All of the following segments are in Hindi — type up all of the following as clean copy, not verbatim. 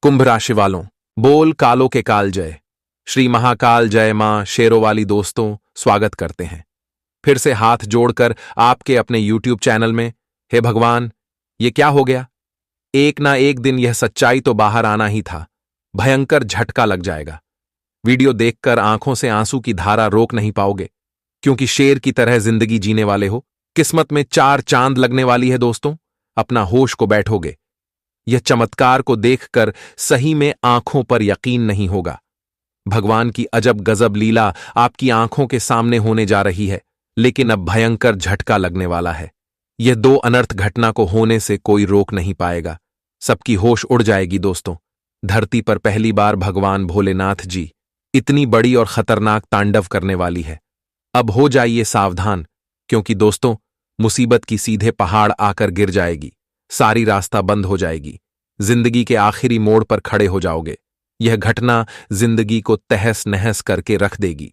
कुंभ राशि वालों, बोल कालों के काल जय। श्री महाकाल जय मां शेरों वाली दोस्तों, स्वागत करते हैं फिर से हाथ जोड़कर आपके अपने YouTube चैनल में। हे भगवान, ये क्या हो गया? एक ना एक दिन यह सच्चाई तो बाहर आना ही था। भयंकर झटका लग जाएगा। वीडियो देखकर आंखों से आंसू की धारा रोक नहीं पाओगे, क्योंकि शेर की तरह जिंदगी जीने वाले हो। किस्मत में 4 चांद लगने वाली है दोस्तों। अपना होश को बैठोगे। यह चमत्कार को देखकर सही में आंखों पर यकीन नहीं होगा। भगवान की अजब गजब लीला आपकी आंखों के सामने होने जा रही है, लेकिन अब भयंकर झटका लगने वाला है। यह 2 अनर्थ घटना को होने से कोई रोक नहीं पाएगा। सबकी होश उड़ जाएगी दोस्तों। धरती पर पहली बार भगवान भोलेनाथ जी इतनी बड़ी और खतरनाक तांडव करने वाली है। अब हो जाइए सावधान, क्योंकि दोस्तों मुसीबत की सीधे पहाड़ आकर गिर जाएगी। सारी रास्ता बंद हो जाएगी। जिंदगी के आखिरी मोड़ पर खड़े हो जाओगे। यह घटना जिंदगी को तहस नहस करके रख देगी।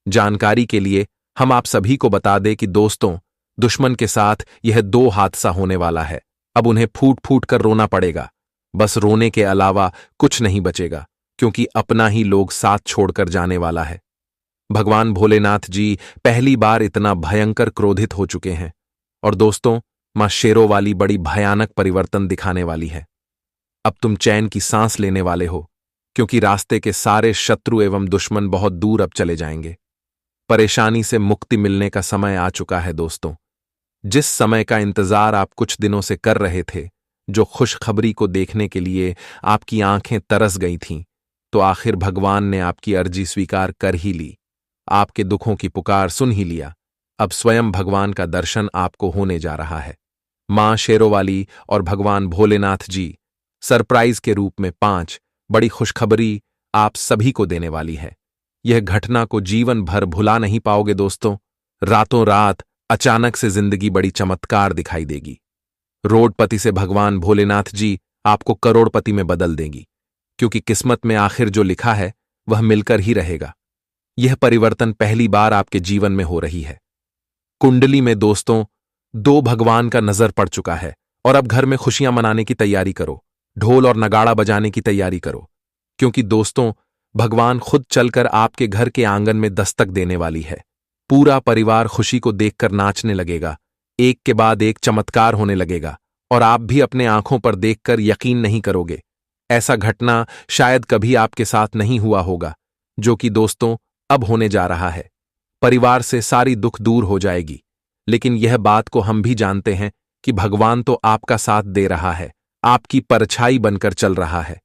जानकारी के लिए हम आप सभी को बता दें कि दोस्तों, दुश्मन के साथ यह 2 हादसा होने वाला है। अब उन्हें फूट फूट कर रोना पड़ेगा। बस रोने के अलावा कुछ नहीं बचेगा, क्योंकि अपना ही लोग साथ छोड़कर जाने वाला है। भगवान भोलेनाथ जी पहली बार इतना भयंकर क्रोधित हो चुके हैं। और दोस्तों, मां शेरों वाली बड़ी भयानक परिवर्तन दिखाने वाली है। अब तुम चैन की सांस लेने वाले हो, क्योंकि रास्ते के सारे शत्रु एवं दुश्मन बहुत दूर अब चले जाएंगे। परेशानी से मुक्ति मिलने का समय आ चुका है दोस्तों। जिस समय का इंतजार आप कुछ दिनों से कर रहे थे, जो खुशखबरी को देखने के लिए आपकी आंखें तरस गई थीं, तो आखिर भगवान ने आपकी अर्जी स्वीकार कर ही ली। आपके दुखों की पुकार सुन ही लिया। अब स्वयं भगवान का दर्शन आपको होने जा रहा है। मां शेरों वाली और भगवान भोलेनाथ जी सरप्राइज के रूप में 5 बड़ी खुशखबरी आप सभी को देने वाली है। यह घटना को जीवन भर भुला नहीं पाओगे दोस्तों। रातों रात अचानक से जिंदगी बड़ी चमत्कार दिखाई देगी। रोडपति से भगवान भोलेनाथ जी आपको करोड़पति में बदल देंगी, क्योंकि किस्मत में आखिर जो लिखा है वह मिलकर ही रहेगा। यह परिवर्तन पहली बार आपके जीवन में हो रही है। कुंडली में दोस्तों 2 भगवान का नजर पड़ चुका है, और अब घर में खुशियां मनाने की तैयारी करो। ढोल और नगाड़ा बजाने की तैयारी करो, क्योंकि दोस्तों भगवान खुद चलकर आपके घर के आंगन में दस्तक देने वाली है। पूरा परिवार खुशी को देखकर नाचने लगेगा। एक के बाद एक चमत्कार होने लगेगा, और आप भी अपने आंखों पर देखकर यकीन नहीं करोगे। ऐसा घटना शायद कभी आपके साथ नहीं हुआ होगा, जो कि दोस्तों अब होने जा रहा है। परिवार से सारी दुख दूर हो जाएगी। लेकिन यह बात को हम भी जानते हैं कि भगवान तो आपका साथ दे रहा है, आपकी परछाई बनकर चल रहा है।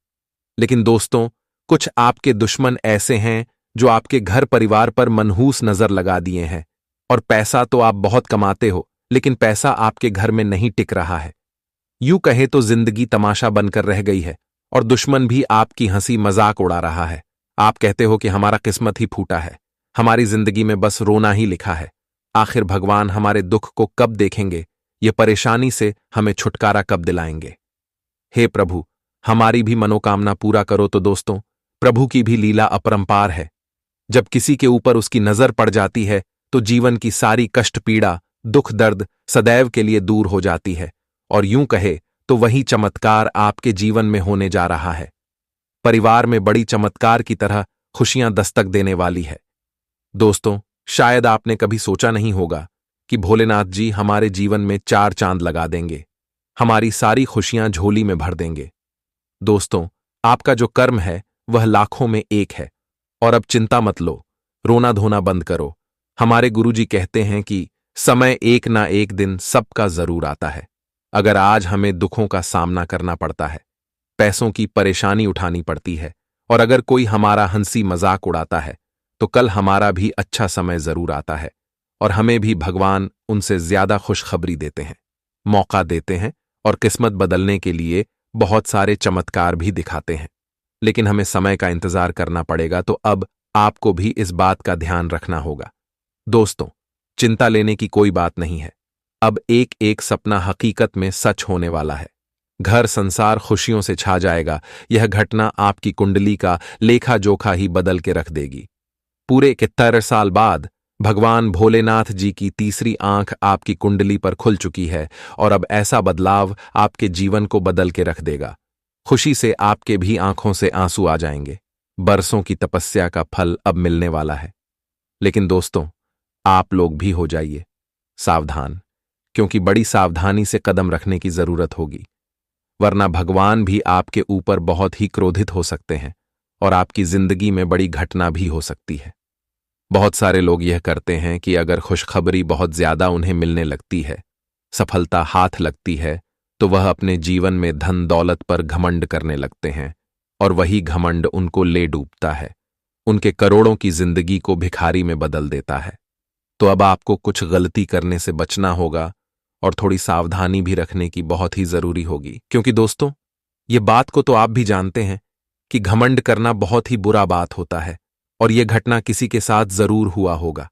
लेकिन दोस्तों, कुछ आपके दुश्मन ऐसे हैं जो आपके घर परिवार पर मनहूस नजर लगा दिए हैं। और पैसा तो आप बहुत कमाते हो, लेकिन पैसा आपके घर में नहीं टिक रहा है। यूं कहे तो जिंदगी तमाशा बनकर रह गई है, और दुश्मन भी आपकी हंसी मजाक उड़ा रहा है। आप कहते हो कि हमारा किस्मत ही फूटा है, हमारी जिंदगी में बस रोना ही लिखा है। आखिर भगवान हमारे दुख को कब देखेंगे? ये परेशानी से हमें छुटकारा कब दिलाएंगे? हे प्रभु, हमारी भी मनोकामना पूरा करो। तो दोस्तों, प्रभु की भी लीला अपरंपार है। जब किसी के ऊपर उसकी नजर पड़ जाती है, तो जीवन की सारी कष्ट पीड़ा दुख दर्द सदैव के लिए दूर हो जाती है। और यूं कहे तो वही चमत्कार आपके जीवन में होने जा रहा है। परिवार में बड़ी चमत्कार की तरह खुशियां दस्तक देने वाली है। दोस्तों, शायद आपने कभी सोचा नहीं होगा कि भोलेनाथ जी हमारे जीवन में 4 चांद लगा देंगे, हमारी सारी खुशियां झोली में भर देंगे। दोस्तों, आपका जो कर्म है वह लाखों में एक है। और अब चिंता मत लो, रोना धोना बंद करो। हमारे गुरुजी कहते हैं कि समय एक ना एक दिन सबका जरूर आता है। अगर आज हमें दुखों का सामना करना पड़ता है, पैसों की परेशानी उठानी पड़ती है, और अगर कोई हमारा हंसी मजाक उड़ाता है, तो कल हमारा भी अच्छा समय जरूर आता है। और हमें भी भगवान उनसे ज्यादा खुशखबरी देते हैं, मौका देते हैं, और किस्मत बदलने के लिए बहुत सारे चमत्कार भी दिखाते हैं। लेकिन हमें समय का इंतजार करना पड़ेगा। तो अब आपको भी इस बात का ध्यान रखना होगा। दोस्तों, चिंता लेने की कोई बात नहीं है। अब एक एक सपना हकीकत में सच होने वाला है। घर संसार खुशियों से छा जाएगा। यह घटना आपकी कुंडली का लेखा जोखा ही बदल के रख देगी। पूरे 71 साल बाद भगवान भोलेनाथ जी की तीसरी आंख आपकी कुंडली पर खुल चुकी है, और अब ऐसा बदलाव आपके जीवन को बदल के रख देगा। खुशी से आपके भी आंखों से आंसू आ जाएंगे। बरसों की तपस्या का फल अब मिलने वाला है। लेकिन दोस्तों, आप लोग भी हो जाइए सावधान, क्योंकि बड़ी सावधानी से कदम रखने की जरूरत होगी, वरना भगवान भी आपके ऊपर बहुत ही क्रोधित हो सकते हैं और आपकी जिंदगी में बड़ी घटना भी हो सकती है। बहुत सारे लोग यह करते हैं कि अगर खुशखबरी बहुत ज्यादा उन्हें मिलने लगती है, सफलता हाथ लगती है, तो वह अपने जीवन में धन दौलत पर घमंड करने लगते हैं और वही घमंड उनको ले डूबता है, उनके करोड़ों की जिंदगी को भिखारी में बदल देता है। तो अब आपको कुछ गलती करने से बचना होगा और थोड़ी सावधानी भी रखने की बहुत ही जरूरी होगी, क्योंकि दोस्तों, ये बात को तो आप भी जानते हैं कि घमंड करना बहुत ही बुरा बात होता है और यह घटना किसी के साथ जरूर हुआ होगा।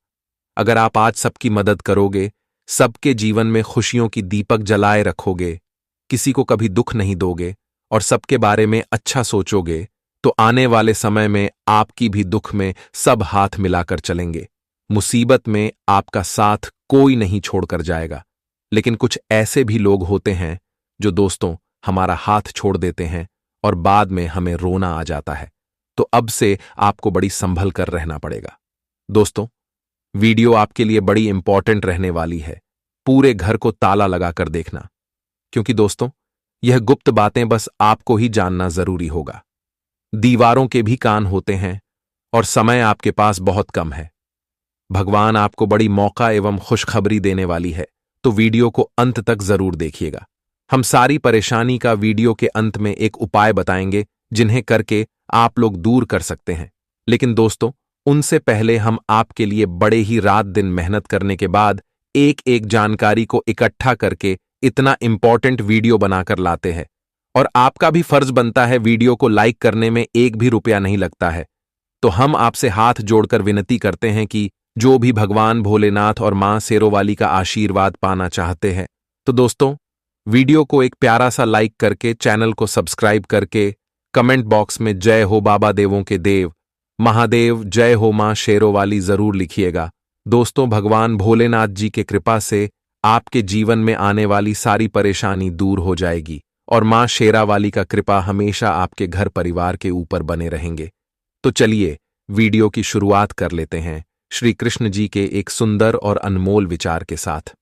अगर आप आज सबकी मदद करोगे, सबके जीवन में खुशियों की दीपक जलाए रखोगे, किसी को कभी दुख नहीं दोगे और सबके बारे में अच्छा सोचोगे, तो आने वाले समय में आपकी भी दुख में सब हाथ मिलाकर चलेंगे। मुसीबत में आपका साथ कोई नहीं छोड़कर जाएगा। लेकिन कुछ ऐसे भी लोग होते हैं जो दोस्तों हमारा हाथ छोड़ देते हैं और बाद में हमें रोना आ जाता है। तो अब से आपको बड़ी संभल कर रहना पड़ेगा। दोस्तों, वीडियो आपके लिए बड़ी इंपॉर्टेंट रहने वाली है। पूरे घर को ताला लगाकर देखना, क्योंकि दोस्तों, यह गुप्त बातें बस आपको ही जानना जरूरी होगा। दीवारों के भी कान होते हैं और समय आपके पास बहुत कम है। भगवान आपको बड़ी मौका एवं खुशखबरी देने वाली है, तो वीडियो को अंत तक जरूर देखिएगा। हम सारी परेशानी का वीडियो के अंत में एक उपाय बताएंगे, जिन्हें करके आप लोग दूर कर सकते हैं। लेकिन दोस्तों, उनसे पहले हम आपके लिए बड़े ही रात दिन मेहनत करने के बाद एक एक जानकारी को इकट्ठा करके इतना इंपॉर्टेंट वीडियो बनाकर लाते हैं। और आपका भी फर्ज बनता है, वीडियो को लाइक करने में एक भी रुपया नहीं लगता है। तो हम आपसे हाथ जोड़कर विनती करते हैं कि जो भी भगवान भोलेनाथ और मां शेरोवाली का आशीर्वाद पाना चाहते हैं, तो दोस्तों, वीडियो को एक प्यारा सा लाइक करके, चैनल को सब्सक्राइब करके, कमेंट बॉक्स में जय हो बाबा देवों के देव, महादेव, जय हो मां शेरोवाली जरूर लिखिएगा। दोस्तों, भगवान भोलेनाथ जी के कृपा से आपके जीवन में आने वाली सारी परेशानी दूर हो जाएगी और मां शेरावाली का कृपा हमेशा आपके घर परिवार के ऊपर बने रहेंगे। तो चलिए वीडियो की शुरुआत कर लेते हैं श्री कृष्ण जी के एक सुंदर और अनमोल विचार के साथ।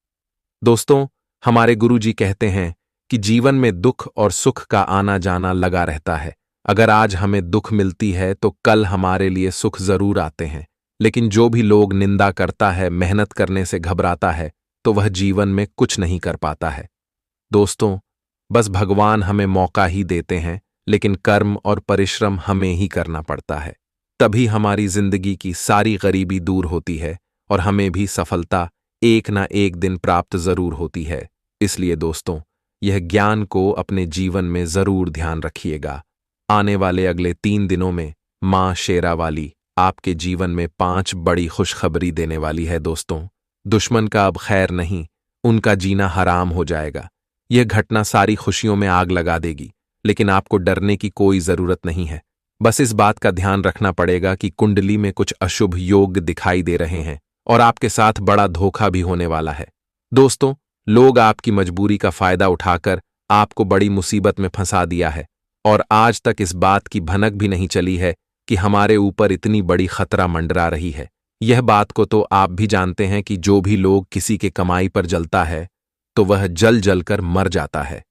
दोस्तों, हमारे गुरु जी कहते हैं कि जीवन में दुख और सुख का आना जाना लगा रहता है। अगर आज हमें दुख मिलती है तो कल हमारे लिए सुख जरूर आते हैं। लेकिन जो भी लोग निंदा करता है, मेहनत करने से घबराता है, तो वह जीवन में कुछ नहीं कर पाता है। दोस्तों, बस भगवान हमें मौका ही देते हैं, लेकिन कर्म और परिश्रम हमें ही करना पड़ता है। तभी हमारी जिंदगी की सारी गरीबी दूर होती है और हमें भी सफलता एक ना एक दिन प्राप्त जरूर होती है। इसलिए दोस्तों, यह ज्ञान को अपने जीवन में जरूर ध्यान रखिएगा। आने वाले अगले 3 दिनों में मां शेरावाली आपके जीवन में 5 बड़ी खुशखबरी देने वाली है। दोस्तों, दुश्मन का अब खैर नहीं, उनका जीना हराम हो जाएगा। यह घटना सारी खुशियों में आग लगा देगी, लेकिन आपको डरने की कोई जरूरत नहीं है। बस इस बात का ध्यान रखना पड़ेगा कि कुंडली में कुछ अशुभ योग दिखाई दे रहे हैं और आपके साथ बड़ा धोखा भी होने वाला है। दोस्तों, लोग आपकी मजबूरी का फायदा उठाकर आपको बड़ी मुसीबत में फंसा दिया है और आज तक इस बात की भनक भी नहीं चली है कि हमारे ऊपर इतनी बड़ी खतरा मंडरा रही है। यह बात को तो आप भी जानते हैं कि जो भी लोग किसी के कमाई पर जलता है, तो वह जल जलकर मर जाता है,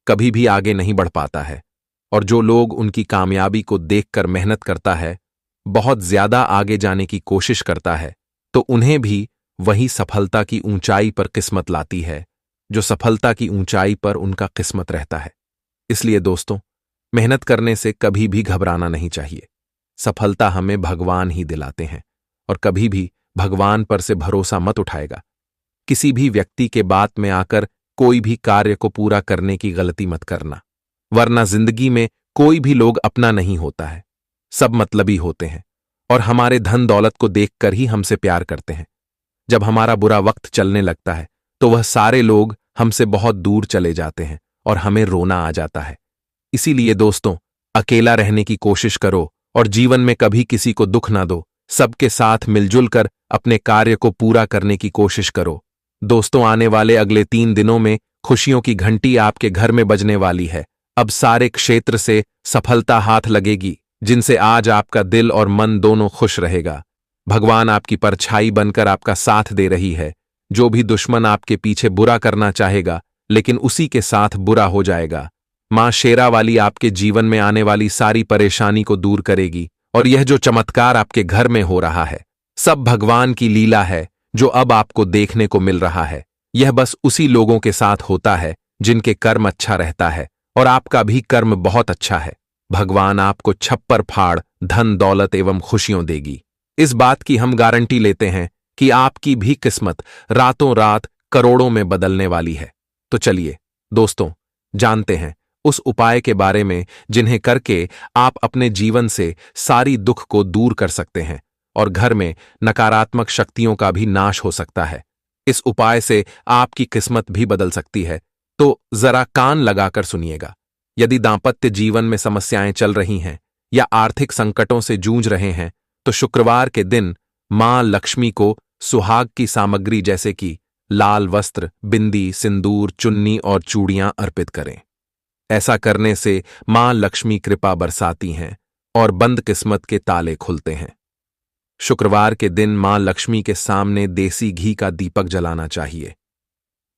कभी भी आगे नहीं बढ़ पाता है। और जो लोग उनकी कामयाबी को देखकर मेहनत करता है, बहुत ज्यादा आगे जाने की कोशिश करता है, तो उन्हें भी वही सफलता की ऊंचाई पर किस्मत लाती है, जो सफलता की ऊंचाई पर उनका किस्मत रहता है। इसलिए दोस्तों, मेहनत करने से कभी भी घबराना नहीं चाहिए। सफलता हमें भगवान ही दिलाते हैं और कभी भी भगवान पर से भरोसा मत उठाएगा। किसी भी व्यक्ति के बात में आकर कोई भी कार्य को पूरा करने की गलती मत करना, वरना जिंदगी में कोई भी लोग अपना नहीं होता है। सब मतलबी होते हैं और हमारे धन दौलत को देखकर ही हमसे प्यार करते हैं। जब हमारा बुरा वक्त चलने लगता है, तो वह सारे लोग हमसे बहुत दूर चले जाते हैं और हमें रोना आ जाता है। इसीलिए दोस्तों, अकेला रहने की कोशिश करो और जीवन में कभी किसी को दुख ना दो। सबके साथ मिलजुल कर अपने कार्य को पूरा करने की कोशिश करो। दोस्तों, आने वाले अगले 3 दिनों में खुशियों की घंटी आपके घर में बजने वाली है। अब सारे क्षेत्र से सफलता हाथ लगेगी, जिनसे आज आपका दिल और मन दोनों खुश रहेगा। भगवान आपकी परछाई बनकर आपका साथ दे रही है। जो भी दुश्मन आपके पीछे बुरा करना चाहेगा, लेकिन उसी के साथ बुरा हो जाएगा। मां शेरावाली आपके जीवन में आने वाली सारी परेशानी को दूर करेगी, और यह जो चमत्कार आपके घर में हो रहा है, सब भगवान की लीला है जो अब आपको देखने को मिल रहा है। यह बस उसी लोगों के साथ होता है जिनके कर्म अच्छा रहता है, और आपका भी कर्म बहुत अच्छा है। भगवान आपको छप्पर फाड़ धन दौलत एवं खुशियों देगी। इस बात की हम गारंटी लेते हैं कि आपकी भी किस्मत रातों रात करोड़ों में बदलने वाली है। तो चलिए दोस्तों, जानते हैं उस उपाय के बारे में जिन्हें करके आप अपने जीवन से सारी दुख को दूर कर सकते हैं और घर में नकारात्मक शक्तियों का भी नाश हो सकता है। इस उपाय से आपकी किस्मत भी बदल सकती है, तो जरा कान लगाकर सुनिएगा। यदि दांपत्य जीवन में समस्याएं चल रही हैं या आर्थिक संकटों से जूझ रहे हैं, तो शुक्रवार के दिन मां लक्ष्मी को सुहाग की सामग्री जैसे कि लाल वस्त्र, बिंदी, सिंदूर, चुन्नी और चूड़ियां अर्पित करें। ऐसा करने से मां लक्ष्मी कृपा बरसाती हैं और बंद किस्मत के ताले खुलते हैं। शुक्रवार के दिन मां लक्ष्मी के सामने देसी घी का दीपक जलाना चाहिए।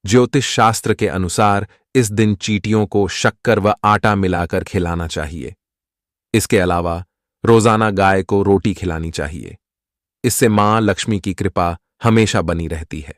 ज्योतिष शास्त्र के अनुसार इस दिन चींटियों को शक्कर व आटा मिलाकर खिलाना चाहिए। इसके अलावा रोजाना गाय को रोटी खिलानी चाहिए। इससे मां लक्ष्मी की कृपा हमेशा बनी रहती है।